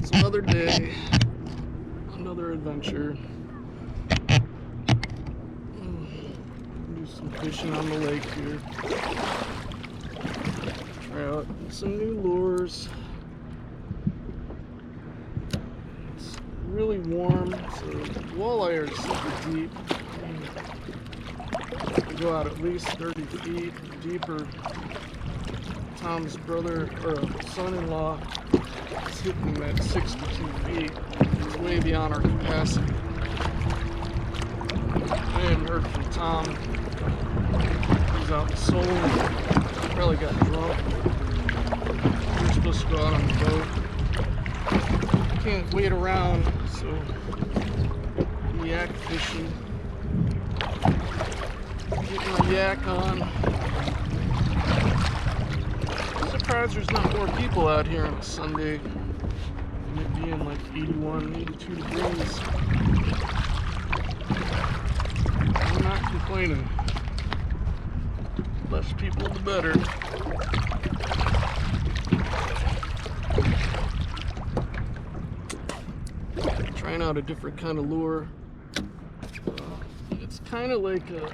It's another day, another adventure. Do some fishing on the lake here. Try out some new lures. It's really warm, so walleye are super deep. They go out at least 30 feet deeper. Tom's brother, or son-in-law, is hitting them at 62 feet. It's way beyond our capacity. I haven't heard from Tom. He's out soloing. Probably got drunk. We were supposed to go out on the boat. Can't wait around, so yak fishing. Getting my yak on. I'm surprised there's not more people out here on a Sunday. And it being like 81, 82 degrees. I'm not complaining. Less people, the better. Trying out a different kind of lure. It's kind of like a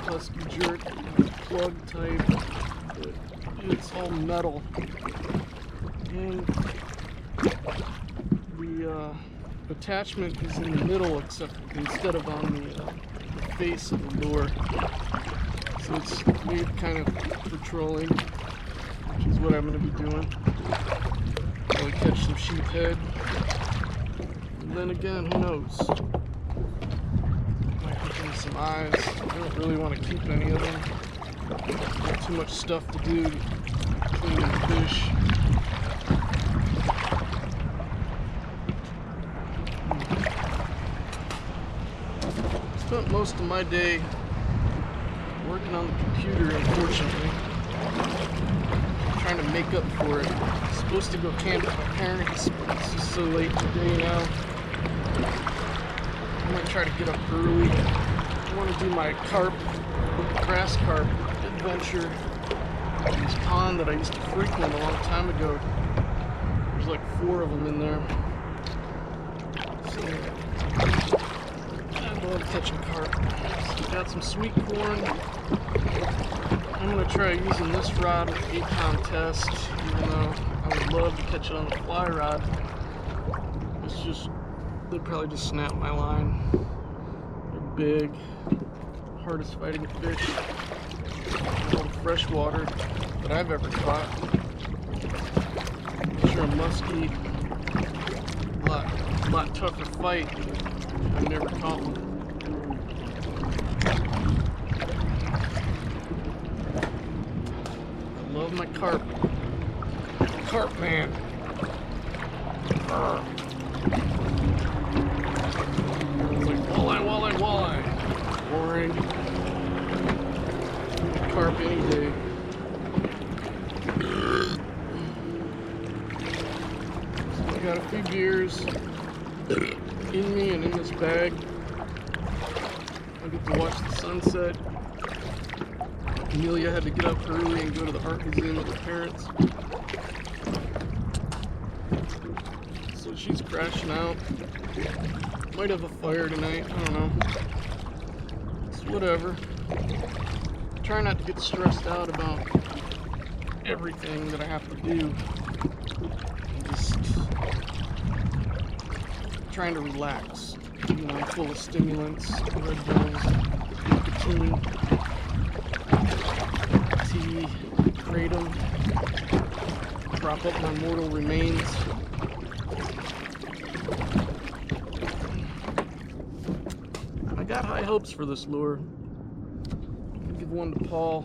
husky jerk, plug type, but it's all metal. And the attachment is in the middle, except instead of on the face of the lure. So it's made kind of for trolling, which is what I'm going to be doing. Probably catch some sheephead. And then again, who knows? Might hook in some eyes. I don't really want to keep any of them. Got too much stuff to do cleaning the fish. Spent most of my day working on the computer, unfortunately. Trying to make up for it. I'm supposed to go camp with my parents, but it's just so late today now. I'm gonna try to get up early. I want to do my grass carp adventure. This pond that I used to frequent a long time ago. There's like 4 of them in there. So, I love catching carp. So got some sweet corn. I'm gonna try using this rod with 8-pound test, even though I would love to catch it on the fly rod. It's just, they'd probably just snap my line. They're big, hardest fighting fish, all the freshwater that I've ever caught. I'm sure a muskie, a lot tougher fight. I've never caught one. Love my carp. Carp man. It's like walleye. Boring. Carp any day. So I got a few beers in me and in this bag. I get to watch the sunset. Amelia had to get up early and go to the art museum with her parents. So she's crashing out. Might have a fire tonight, I don't know. It's whatever. Try not to get stressed out about everything that I have to do. I'm just trying to relax. You know, I'm full of stimulants, Red Bulls, nicotine. Tea, kratom, prop up my mortal remains. I got high hopes for this lure. I'll give one to Paul.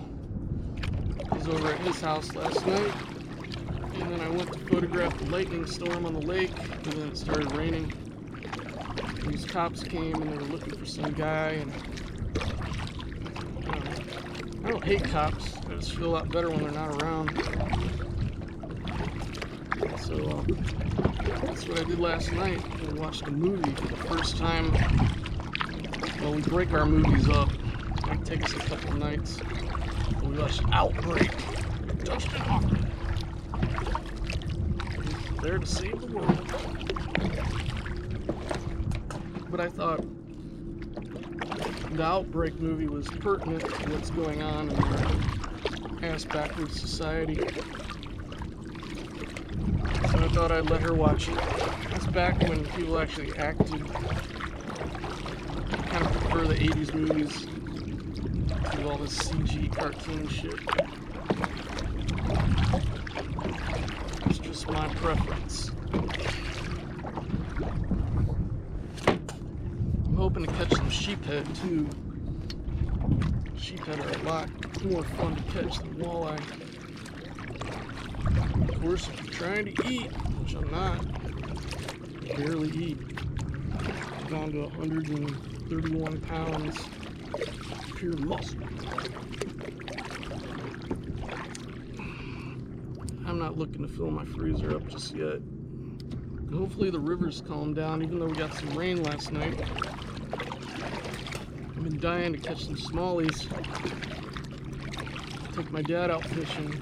He was over at his house last night. And then I went to photograph the lightning storm on the lake, and then it started raining. And these cops came and they were looking for some guy, and I don't hate cops. I just feel a lot better when they're not around. So that's what I did last night. I watched a movie for the first time. Well, we break our movies up. It might take us a couple nights. We watched Outbreak. Dustin Hoffman. He's there to save the world. But I thought the Outbreak movie was pertinent to what's going on in our ass-backwards society. So I thought I'd let her watch it. That's back when people actually acted. I kind of prefer the 80s movies to all this CG cartoon shit. It's just my preference. I'm hoping to catch some sheephead too. Sheephead are a lot more fun to catch than walleye. Of course, if you're trying to eat, which I'm not, barely eat, I'm down to 131 pounds pure muscle. I'm not looking to fill my freezer up just yet. Hopefully the river's calmed down, even though we got some rain last night. I've been dying to catch some smallies. Took my dad out fishing.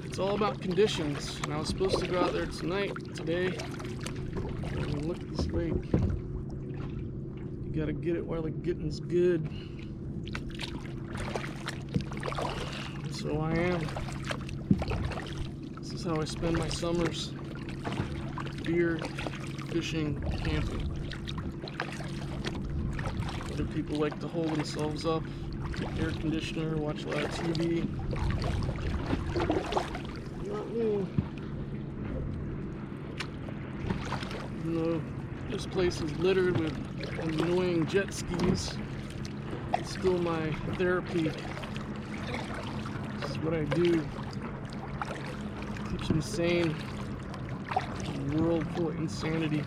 It's all about conditions, and I was supposed to go out there today. I mean, look at this lake. You gotta get it while the getting's good. And so I am. This is how I spend my summers. Beer, fishing, camping. Other people like to hold themselves up, air conditioner, watch a lot of TV. Not me. Even though this place is littered with annoying jet skis, it's still my therapy. This is what I do. Keeps me sane. A world full of insanity.